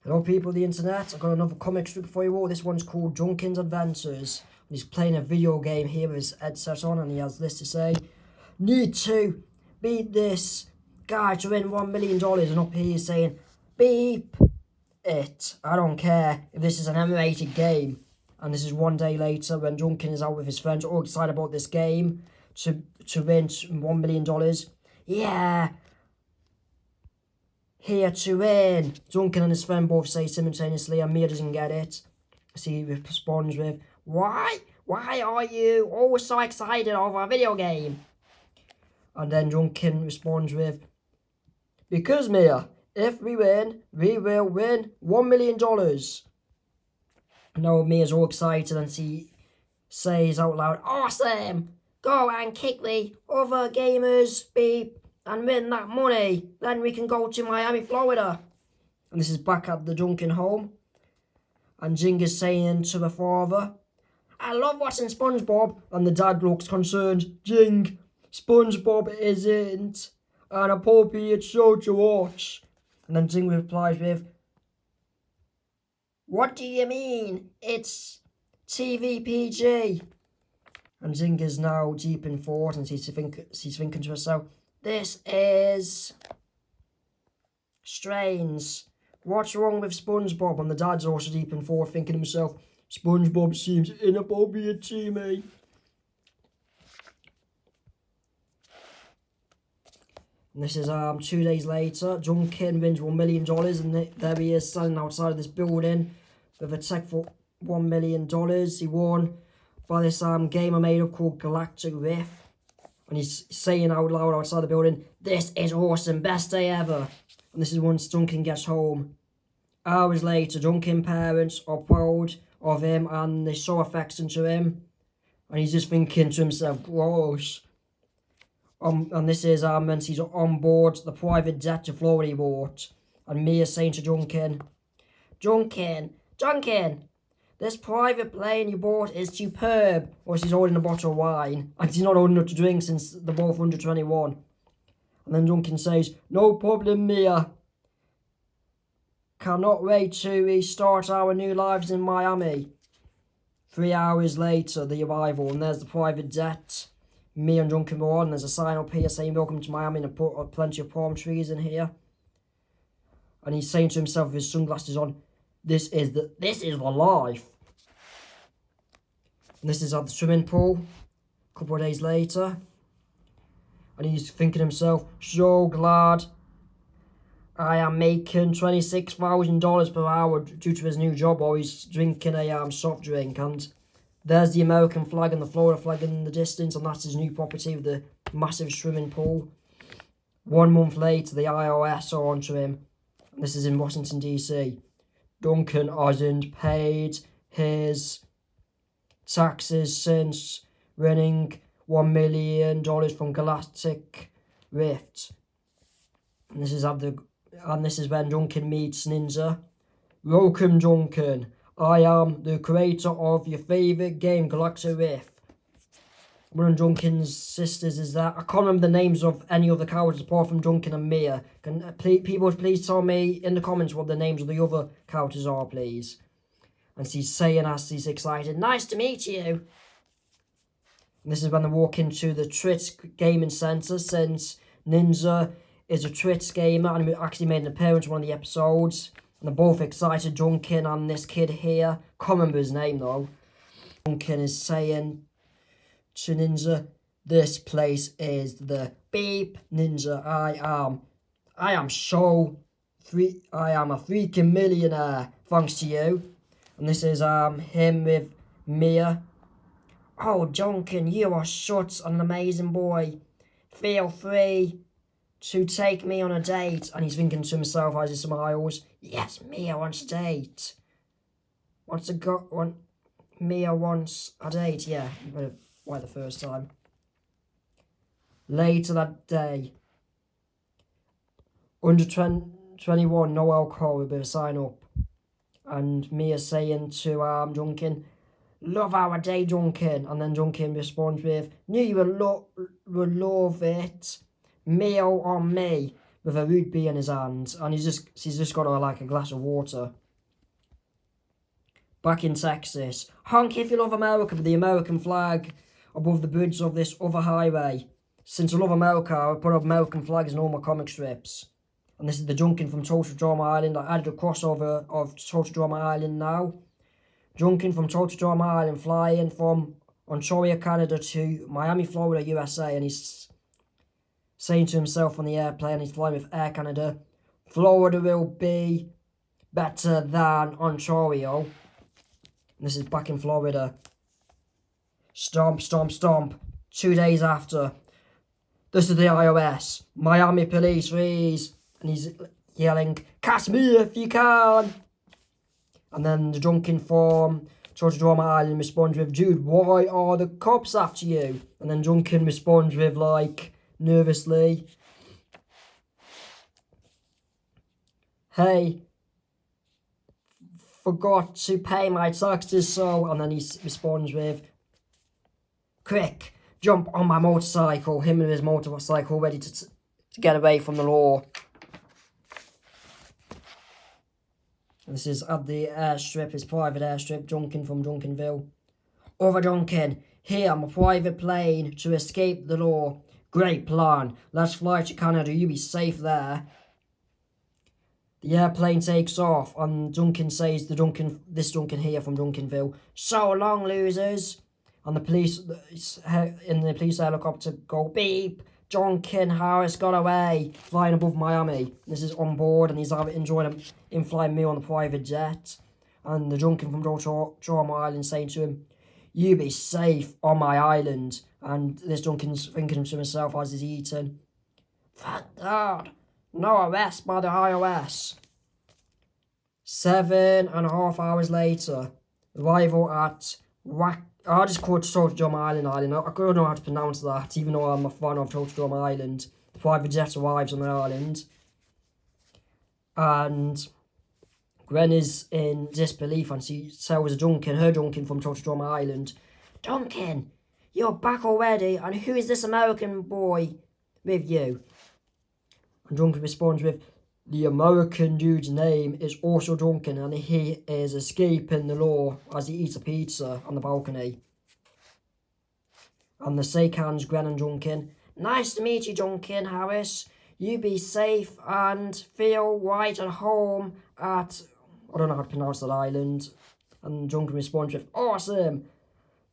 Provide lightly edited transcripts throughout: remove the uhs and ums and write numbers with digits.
Hello people of the internet, I've got another comic strip for you all. This one's called Duncan's Adventures. He's playing a video game here with his headset on and he has this to say. Need to beat this guy to win $1 million, and up here he's saying, beep it. I don't care if this is an M-rated game. And this is one day later when Duncan is out with his friends all excited about this game to win $1 million. Yeah! Here to win. Duncan and his friend both say simultaneously, and Mia doesn't get it. So he responds with, Why are you always so excited over a video game? And then Duncan responds with, because Mia, if we win, we will win $1 million. Now Mia's all excited and she says out loud, awesome! Go and kick the other gamers, beep, and win that money. Then we can go to Miami, Florida. And this is back at the Duncan home. And Jing is saying to the father, I love watching SpongeBob. And the dad looks concerned. Jing, SpongeBob isn't an appropriate show to watch. And then Jing replies with, what do you mean? It's TV PG. And Jing is now deep in thought and she's thinking to herself, this is strange. What's wrong with SpongeBob? And the dad's also deep in thought, thinking to himself, SpongeBob seems inappropriate to me. And this is 2 days later. Duncan wins $1 million, and there he is standing outside of this building with a check for $1 million. He won by this game I made up called Galactic Rift. And he's saying out loud outside the building, this is awesome, best day ever. And this is once Duncan gets home. Hours later, Duncan's parents are proud of him and they show affection to him. And he's just thinking to himself, gross. And this is when he's on board the private jet to Florida he bought. And Mia's saying to Duncan, Duncan, this private plane you bought is superb. Or she's holding a bottle of wine. And she's not old enough to drink since they're both under 21. And then Duncan says, no problem, Mia. Cannot wait to restart our new lives in Miami. 3 hours later, the arrival. And there's the private jet. Mia and Duncan were on. There's a sign up here saying, welcome to Miami. And put plenty of palm trees in here. And he's saying to himself with his sunglasses on, This is the life. And this is at the swimming pool a couple of days later. And he's thinking to himself, so glad I am making $26,000 per hour due to his new job, or he's drinking a soft drink. And there's the American flag and the Florida flag in the distance, and that's his new property with the massive swimming pool. 1 month later, the IRS are onto him. And this is in Washington, D.C. Duncan hasn't paid his taxes since winning $1 million from Galactic Rift. And this is when Duncan meets Ninja. Welcome, Duncan. I am the creator of your favourite game, Galactic Rift. One of Duncan's sisters is that. I can't remember the names of any other characters apart from Duncan and Mia. Can people please tell me in the comments what the names of the other characters are, please? And she's saying as she's excited, nice to meet you. And this is when they walk into the Twitch Gaming Centre, since Ninja is a Twitch gamer and actually made an appearance in one of the episodes. And they're both excited, Duncan and this kid here. Can't remember his name though. Duncan is saying to Ninja, this place is the beep. Ninja, I am a freaking millionaire thanks to you. And this is him with Mia. Oh, Duncan, you are such an amazing boy. Feel free to take me on a date. And he's thinking to himself as he smiles, yes, Mia wants a date. Mia wants a date, yeah. Why the first time? Later that day, under 21, no alcohol, will be a sign up. And Mia saying to Duncan, love our day, Duncan. And then Duncan responds with, knew you would love it. Meal on me. with a root beer in his hand, and he's just got like a glass of water. Back in Texas, honk if you love America with the American flag above the bridge of this other highway. Since I love America, I put up American flags in all my comic strips. And this is the Duncan from Total Drama Island. I added a crossover of Total Drama Island now. Duncan from Total Drama Island flying from Ontario, Canada to Miami, Florida, USA. And he's saying to himself on the airplane, he's flying with Air Canada, Florida will be better than Ontario. And this is back in Florida. Stomp, stomp, stomp. 2 days after. This is the iOS. Miami police, freeze. And he's yelling, catch me if you can. And then the Duncan from Total Drama Island responds with, dude, why are the cops after you? And then Duncan responds with, like, nervously, hey, forgot to pay my taxes, so. And then he responds with, quick, jump on my motorcycle. Him and his motorcycle ready to get away from the law. This is at the airstrip, his private airstrip, Duncan from Duncanville. Over Duncan, here on my private plane to escape the law. Great plan. Let's fly to Canada, you be safe there. The airplane takes off and Duncan says this Duncan here from Duncanville, so long losers. And the police in the police helicopter go beep. Duncan Harris got away, flying above Miami. This is on board, and he's enjoying him flying me on the private jet. And the Duncan from Drama Island saying to him, you be safe on my island. And this Duncan's thinking to himself as he's eating, thank God, no arrest by the iOS. 7.5 hours later, arrival at I just called Total Drama Island. I don't know how to pronounce that, even though I'm a fan of Total Drama Island. The private jet arrives on the island. And Gwen is in disbelief and she tells her Duncan from Total Drama Island, Duncan, you're back already, and who is this American boy with you? And Duncan responds with, the American dude's name is also Duncan, and he is escaping the law as he eats a pizza on the balcony. And the shake hands, Gwen and Duncan. Nice to meet you, Duncan Harris. You be safe and feel right at home at, I don't know how to pronounce that island. And Duncan responds with, awesome.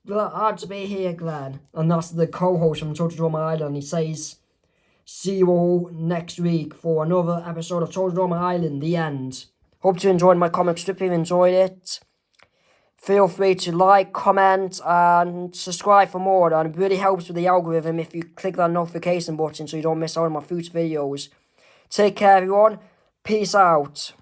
Glad to be here, Glenn. And that's the co-host from Total Drama Island. He says, see you all next week for another episode of Total Drama Island, the end. Hope you enjoyed my comic strip. If you enjoyed it, feel free to like, comment, and subscribe for more. And it really helps with the algorithm if you click that notification button so you don't miss out on my future videos. Take care, everyone. Peace out.